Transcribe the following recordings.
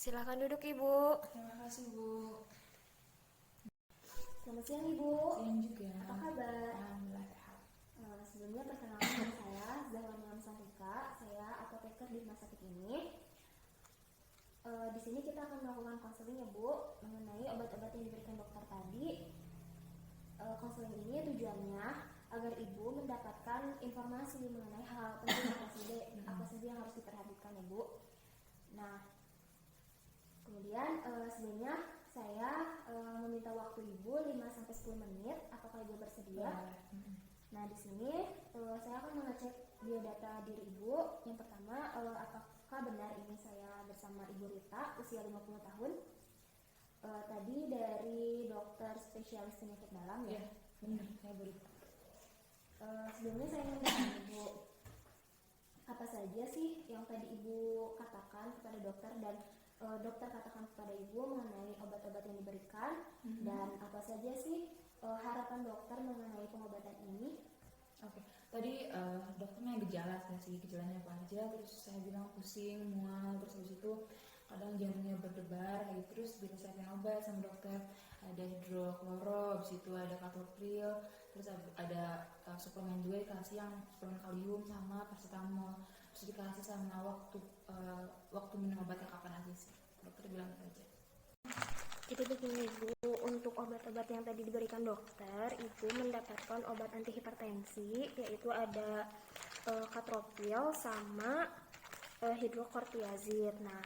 Silakan duduk, Ibu. Terima kasih, Bu. Selamat siang, Ibu. Siang juga. Apa kabar? Alhamdulillah sehat. Sebelumnya perkenalkan nama saya Zahwani Amsarika. Saya apoteker di rumah sakit ini. Di sini kita akan melakukan konseling ya, Bu, mengenai obat-obat yang diberikan dokter tadi. Konseling ini tujuannya agar Ibu mendapatkan informasi mengenai hal penting apa saja yang harus diperhatikan ya, Bu. Nah, kemudian sebelumnya saya meminta waktu Ibu 5-10 menit. Apakah Ibu bersedia? Nah, di sini saya akan mengecek biodata diri Ibu. Yang pertama, apakah benar ini saya bersama Ibu Rita, usia 50 tahun? Tadi dari dokter spesialis penyakit dalam ya? Benar, saya Rita. Sebelumnya saya ingin bertanya Ibu, apa saja sih yang tadi Ibu katakan kepada dokter dan dokter katakan kepada Ibu mengenai obat-obat yang diberikan, dan apa saja sih harapan dokter mengenai pengobatan ini? Oke. Tadi dokter nanya gejala, saya sih gejalanya apa aja. Terus saya bilang pusing, mual, terus habis itu kadang jantungnya berdebar kayak gitu. Terus dikasih obat sama dokter, ada hidrokloro, habis itu ada katorpril, terus ada suplemen juga dikasih yang suplemen kalium sama paracetamol. Terus dikasih sama waktu minum obatnya kapan aja sih. Dokter bilang gitu aja. Jadi begini Bu, untuk obat-obat yang tadi diberikan dokter, Ibu mendapatkan obat antihipertensi, yaitu ada katropil sama hidrokortiazid. Nah,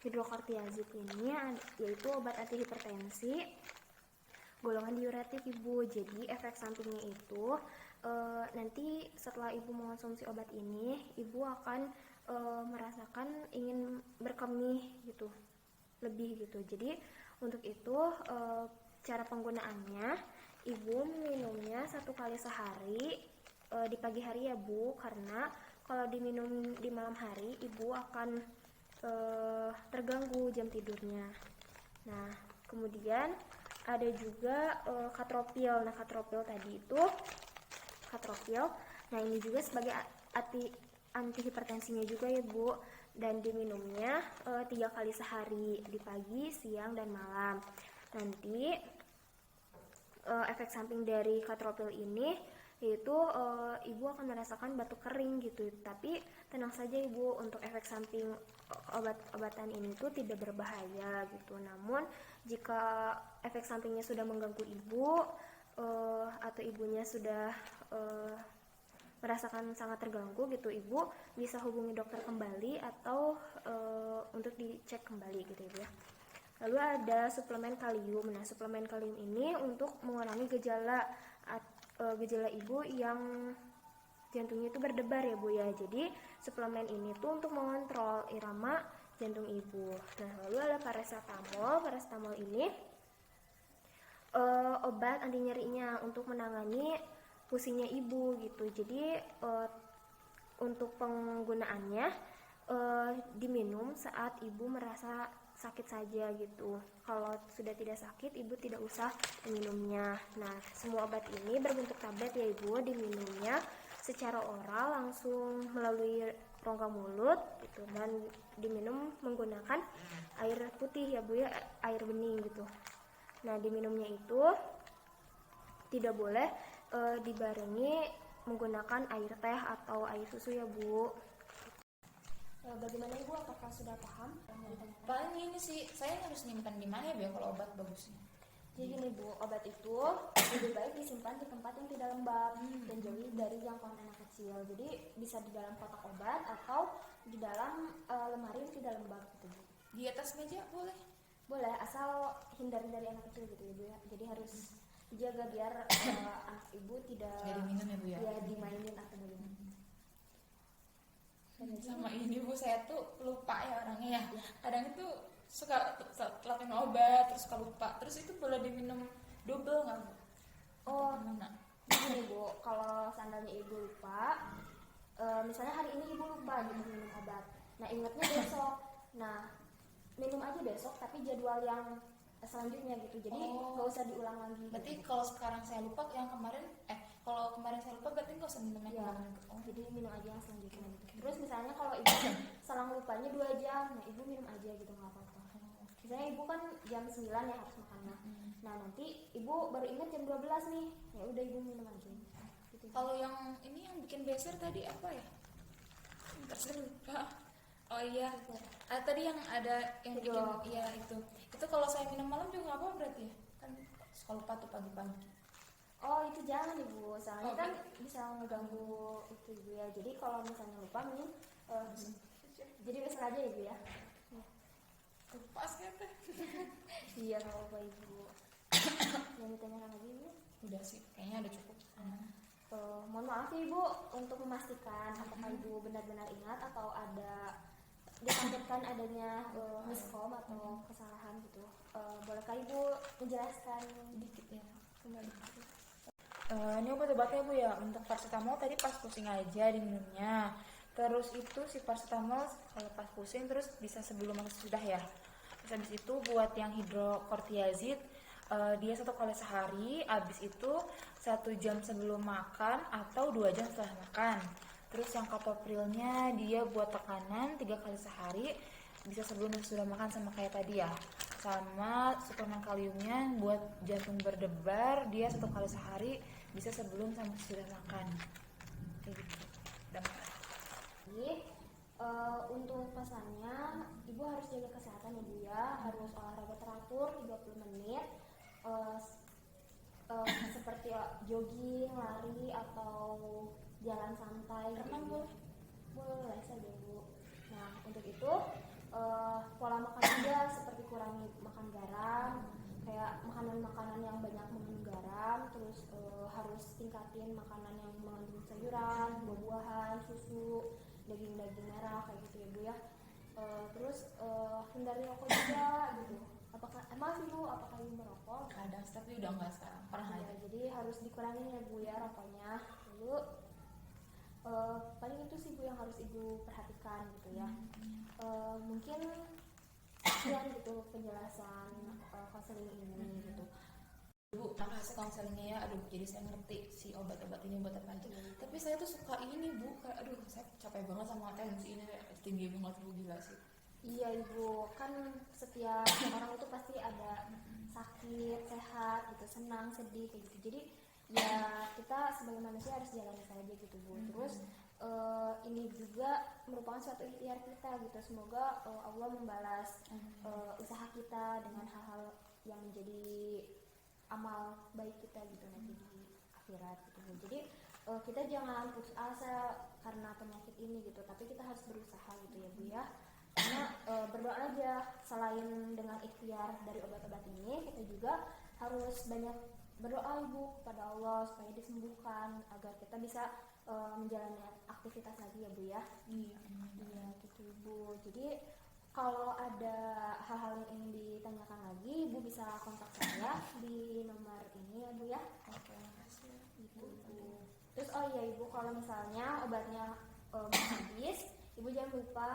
hidrokortiazid ini yaitu obat antihipertensi golongan diuretik Ibu. Jadi efek sampingnya itu nanti setelah Ibu mengonsumsi obat ini, Ibu akan merasakan ingin berkemih gitu, lebih gitu. Jadi untuk itu cara penggunaannya, Ibu minumnya 1 kali sehari di pagi hari ya Bu, karena kalau diminum di malam hari Ibu akan terganggu jam tidurnya. Nah, kemudian ada juga katropil. Nah, katropil tadi itu katropil. Nah, ini juga sebagai antihipertensinya juga ya Bu, dan diminumnya 3 kali sehari di pagi, siang, dan malam. Nanti efek samping dari katropil ini yaitu Ibu akan merasakan batuk kering gitu. Tapi tenang saja Ibu, untuk efek samping obat-obatan ini tuh tidak berbahaya gitu. Namun jika efek sampingnya sudah mengganggu Ibu atau ibunya sudah merasakan sangat terganggu gitu, Ibu bisa hubungi dokter kembali atau untuk dicek kembali gitu Ibu ya. Lalu ada suplemen kalium. Nah, suplemen kalium ini untuk mengurangi gejala Ibu yang jantungnya itu berdebar ya Bu ya. Jadi suplemen ini tuh untuk mengontrol irama jantung Ibu. Nah, lalu ada paracetamol. Paracetamol ini obat anti nyerinya untuk menangani pusingnya Ibu gitu. Jadi untuk penggunaannya diminum saat Ibu merasa sakit saja gitu. Kalau sudah tidak sakit, Ibu tidak usah meminumnya. Nah, semua obat ini berbentuk tablet ya Ibu, diminumnya secara oral langsung melalui rongga mulut gitu, dan diminum menggunakan air putih ya Bu ya, air bening gitu. Nah, diminumnya itu tidak boleh dibarengi menggunakan air teh atau air susu ya Bu. Bagaimana Ibu, apakah sudah paham? Paling ini sih, saya harus nyimpan di mana ya kalau obat bagusnya? Jadi gini Bu, obat itu lebih baik disimpan di tempat yang tidak lembab dan jauhi dari jangkauan anak kecil. Jadi bisa di dalam kotak obat atau di dalam lemari yang tidak lembab gitu Bu. Di atas meja boleh? Boleh, asal hindari dari anak kecil gitu ya Bu ya. Jadi harus dijaga biar anak Ibu tidak diminum ya Bu ya? Dimainin atau bagaimana. Sama ini Bu, saya tuh lupa ya orangnya ya. Kadang itu suka telat minum obat terus suka lupa. Terus itu boleh diminum double nggak Bu? Oh, gimana? Begini Bu, kalau seandainya Ibu lupa, misalnya hari ini Ibu lupa gitu minum obat, nah ingatnya besok. Nah, minum aja besok tapi jadwal yang selanjutnya gitu, jadi nggak usah diulang lagi. Berarti gitu. kalau sekarang saya lupa yang kemarin kalau kemarin saya lupa berarti nggak usah minum yang Ya, kemarin. jadi minum aja yang selanjutnya gitu. Terus misalnya kalau Ibu selang lupanya 2 jam, nah Ibu minum aja gitu, nggak apa-apa. Misalnya ibu kan jam 9 ya harus makannya. Nah nanti ibu baru ingat jam 12 nih, ya udah ibu minum aja gitu. Kalau yang ini yang bikin beser tadi apa ya? Bentar, saya lupa. Oh iya, tadi yang ada yang bikin, Sirup. iya itu kalau saya minum malam juga nggak apa berarti ya? Kan suka lupa tuh pagi-pagi. Oh itu jangan ibu, soalnya Oh, kan bisa ngeganggu itu ibu ya. Jadi kalau misalnya lupa minum, jadi besar aja ibu ya. Lupa sih teh. Iya nggak apa-apa ibu. Yang ditanyakan lagi ibu? Udah sih, kayaknya udah cukup. Mohon maaf ya ibu untuk memastikan apakah ibu benar-benar ingat atau ada ditakutkan adanya miskom atau kesalahan gitu. Bolehkah ibu menjelaskan Dikit ya. kembali? Ini obat-obatnya Bu ya. Untuk paracetamol tadi pas pusing aja diminumnya. Terus itu si paracetamol kalau pas pusing terus bisa sebelum atau sudah ya. Terus habis itu buat yang hidrokortiazid dia 1 kali sehari. Habis itu 1 jam sebelum makan atau 2 jam setelah makan. Terus yang kapoprilnya dia buat tekanan 3 kali sehari. Bisa sebelum dan sudah makan sama kayak tadi ya. Sama suplemen kaliumnya buat jantung berdebar dia 1 kali sehari, bisa sebelum sama sudah makan kayak gitu. Jadi untuk pesannya ibu harus jaga kesehatan ya bu ya, harus olahraga teratur 30 menit seperti jogging, lari atau jalan santai. Renang gitu. boleh? Boleh saja bu. Nah untuk itu pola makan juga seperti kurangi makan garam, kayak makanan-makanan yang banyak mengandung garam, terus harus tingkatin makanan yang mengandung sayuran, buah-buahan, susu, daging-daging merah kayak gitu ya bu ya. Terus hindari rokok juga gitu. Emang sih bu, apakah ibu merokok? Kadang, tapi udah enggak sekarang. Pernah Ya, aja. jadi harus dikurangin ya bu ya rokoknya. Lalu paling itu sih bu yang harus ibu perhatikan gitu ya. Mungkin sekian gitu penjelasan konseling ini gitu. Bu, makasih konselingnya ya. Aduh, jadi saya ngerti si obat-obat ini buat apa aja. Tapi saya tuh suka ini Bu, kayak aduh saya capek banget sama tensi ini tinggi banget Bu, gila sih. Iya ibu, kan setiap orang itu pasti ada sakit, sehat gitu, senang, sedih kayak gitu. Jadi ya kita sebagai manusia harus jalani saja gitu bu. Terus ini juga merupakan suatu ikhtiar kita gitu. Semoga Allah membalas usaha kita dengan hal-hal yang menjadi amal baik kita gitu nanti di akhirat gitu. Jadi kita jangan putus asa karena penyakit ini gitu, tapi kita harus berusaha gitu ya bu ya. Karena berdoa aja, selain dengan ikhtiar dari obat-obat ini, kita juga harus banyak berdoa ibu kepada Allah supaya disembuhkan agar kita bisa menjalani aktivitas lagi ya bu ya. Iya gitu ibu. Jadi kalau ada hal-hal yang ingin ditanyakan lagi, ibu bisa kontak saya di nomor ini ya bu ya. Oke, makasih. Gitu ibu. Terus oh iya ibu, kalau misalnya obatnya mau habis, ibu jangan lupa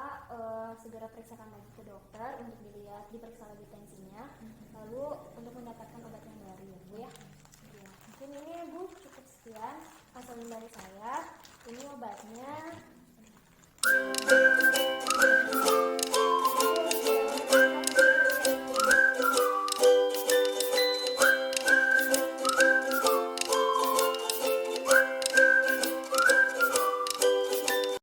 segera periksakan lagi ke dokter untuk dilihat, diperiksa lagi tensinya, lalu untuk mendapatkan obat yang baru ya bu ya. Ya, mungkin ini bu cukup sekian konseling dari saya. Ini obatnya.